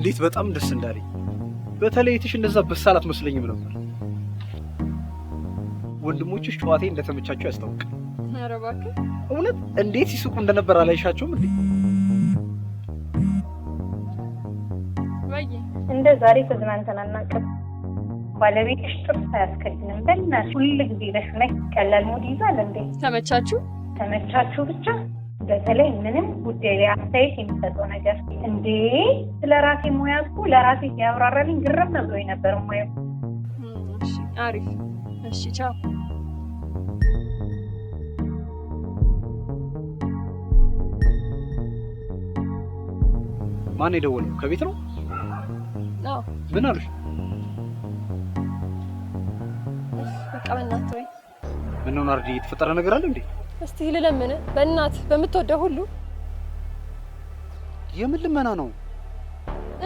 እንዴት በጣም ደስ እንዳለኝ። በተለይ እትሽ እንደዛ በሳላት መስለኝም ነበር። ወንድሞችሽ ጨዋታ እንደተመቻቸው ያስታውቃል። ኧረ እባክህ እውነት እንዴት ሲስቁ እንደነበር አላይሻቸውም እንዴ? ወይ እንደ ዛሬ ተዝናንተን አናውቅም። ባለቤትሽ ጥርስ አያስከድንም። በእናትሽ ሁሉ ጊዜ ለሽነክ ቀላል ሙድ ይዛል እንዴ? ተመቻችሁ ብቻ በተለይ ምንም ጉዳይ ላይ አስተያየት የሚሰጠው ነገር እንዴ ስለ ራሴ ሙያ እኮ ለራሴ ያብራራልኝ ግርም ብሎኝ ነበር ሙያው። እሺ አሪፍ እሺ ቻው። ማን የደወለው? ከቤት ነው? አዎ ምን አሉሽ? በቃ በእናትህ ወይ ምን ነው ናርዲ፣ የተፈጠረ ነገር አለ እንዴ? እስቲ ልለምን በእናትህ በምትወደው ሁሉ። የምን ልመና ነው?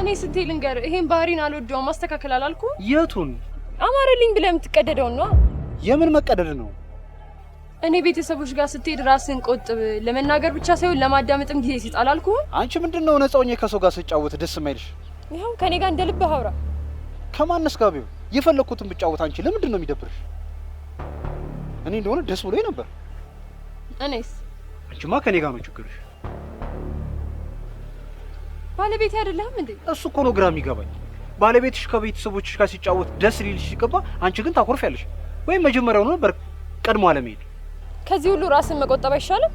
እኔ ስንቴ ልንገር ይሄን ባህሪን አልወደውም ማስተካከል አላልኩም? የቱን? አማረልኝ ብለህ የምትቀደደው ነው። የምን መቀደድ ነው? እኔ ቤተሰቦች ጋር ስትሄድ ራስን ቆጥብ፣ ለመናገር ብቻ ሳይሆን ለማዳመጥም ጊዜ ሲጥ አላልኩም? አንቺ ምንድነው ነፃውኝ ከሰው ጋር ስጫወት ደስ የማይልሽ? ይኸው ከኔ ጋር እንደልብህ አውራ። ከማንስ ጋር ቢሆን የፈለኩትን ብጫወት አንቺ ለምንድን ነው የሚደብርሽ? እኔ እንደሆነ ደስ ብሎኝ ነበር። እኔስ? አንቺማ ከኔ ጋር ነው ችግርሽ። ባለቤቴ አይደለህም እንዴ? እሱ እኮ ነው ግራ የሚገባኝ። ባለቤትሽ ከቤተሰቦችሽ ጋር ሲጫወት ደስ ሊልሽ ሲገባ አንቺ ግን ታኮርፊያለሽ። ወይም መጀመሪያውኑ ነበር ቀድሞ አለመሄድ። ከዚህ ሁሉ ራስን መቆጠብ አይሻልም?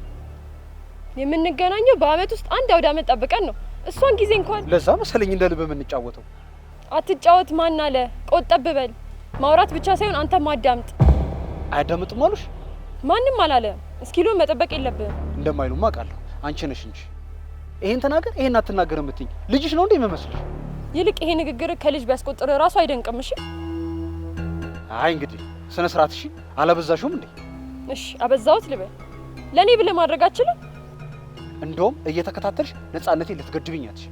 የምንገናኘው በአመት ውስጥ አንድ አውደ አመት ጠብቀን ነው። እሷን ጊዜ እንኳን ለዛ መሰለኝ እንደ ልብ የምንጫወተው። አትጫወት ማን አለ? ቆጠብ በል። ማውራት ብቻ ሳይሆን አንተ ማዳምጥ። አያዳምጥም አሉሽ? ማንም አላለም። እስኪሉን መጠበቅ የለብህም። እንደማይሉማ አውቃለሁ። አንቺ ነሽ እንጂ ይሄን ተናገር ይሄን አትናገር የምትይኝ ልጅሽ ነው እንዴ የሚመስልሽ? ይልቅ ይሄ ንግግር ከልጅ ቢያስቆጥር ራሱ አይደንቅም? እሺ አይ እንግዲህ ስነ ስርዓት እሺ። አላበዛሽውም እንዴ? እሺ አበዛሁት ልበል። ለኔ ብለህ ማድረግ አትችልም? እንደውም እየተከታተልሽ ነፃነቴን ልትገድብኛለሽ።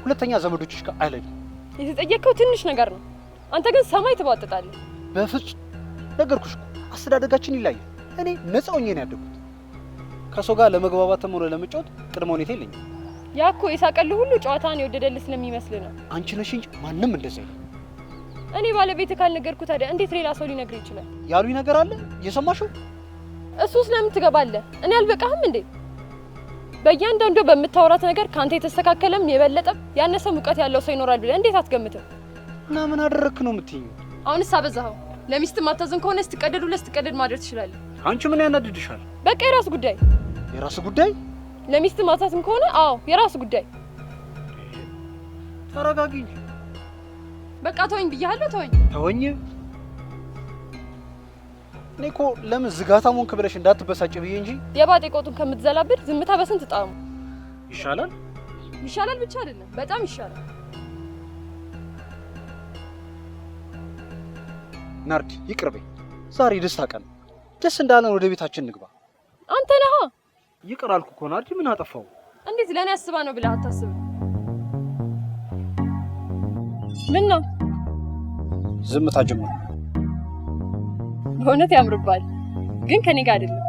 ሁለተኛ ዘመዶችሽ ጋር አይለኝም። የተጠየቀው ትንሽ ነገር ነው። አንተ ግን ሰማይ ትባጥጣለህ። በፍጹም ነገርኩሽ እኮ አስተዳደጋችን ይለያል። እኔ ነፃ ሆኜ ነው ያደጉት። ከሰው ጋር ለመግባባትም ሆነ ለመጫወት ቅድመ ሁኔታ የለኝም። ያ እኮ የሳቀልህ ሁሉ ጨዋታን የወደደልህ ስለሚመስል ነው። አንቺ ነሽ እንጂ ማንም እንደዛ አይልም። እኔ ባለቤት ካልነገርኩ ታዲያ እንዴት ሌላ ሰው ሊነግር ይችላል? ያሉኝ ነገር አለ እየሰማሽው? እሱስ ለምን ትገባለህ? እኔ አልበቃህም እንዴ? በእያንዳንዱ በምታወራት ነገር ካንተ የተስተካከለም የበለጠም ያነሰም እውቀት ያለው ሰው ይኖራል ብለህ እንዴት አትገምትም? እና ምን አደረክ ነው የምትይኝ? አሁንስ አበዛኸው። ለሚስት ማታዘን ከሆነ ስትቀደድ ማድረግ ትችላለህ። አንቺ ምን ያናድድሻል? በቃ የራስ ጉዳይ። የራስ ጉዳይ? ለሚስት ማታዘን ከሆነ አዎ የራስ ጉዳይ። ተረጋጊ። በቃ ተወኝ ብያለሁ። ተወኝ? እኔ እኮ ለምን ዝጋታ ሞንክ ብለሽ እንዳትበሳጭ ብዬ እንጂ የባጤ ቆጡን ከምትዘላብድ ዝምታ በስንት ጣሙ ይሻላል። ይሻላል ብቻ አይደለም በጣም ይሻላል። ናርዲ ይቅርበኝ። ዛሬ ደስታ ቀን ደስ እንዳለን ወደ ቤታችን እንግባ። አንተ ነህ። ይቅር አልኩ እኮ ናርዲ። ምን አጠፋው? እንዴት ለኔ አስባ ነው ብለህ አታስብ? ምን ነው ዝምታ ጀመረ? በእውነት ያምርባል፣ ግን ከኔ ጋር አይደለም።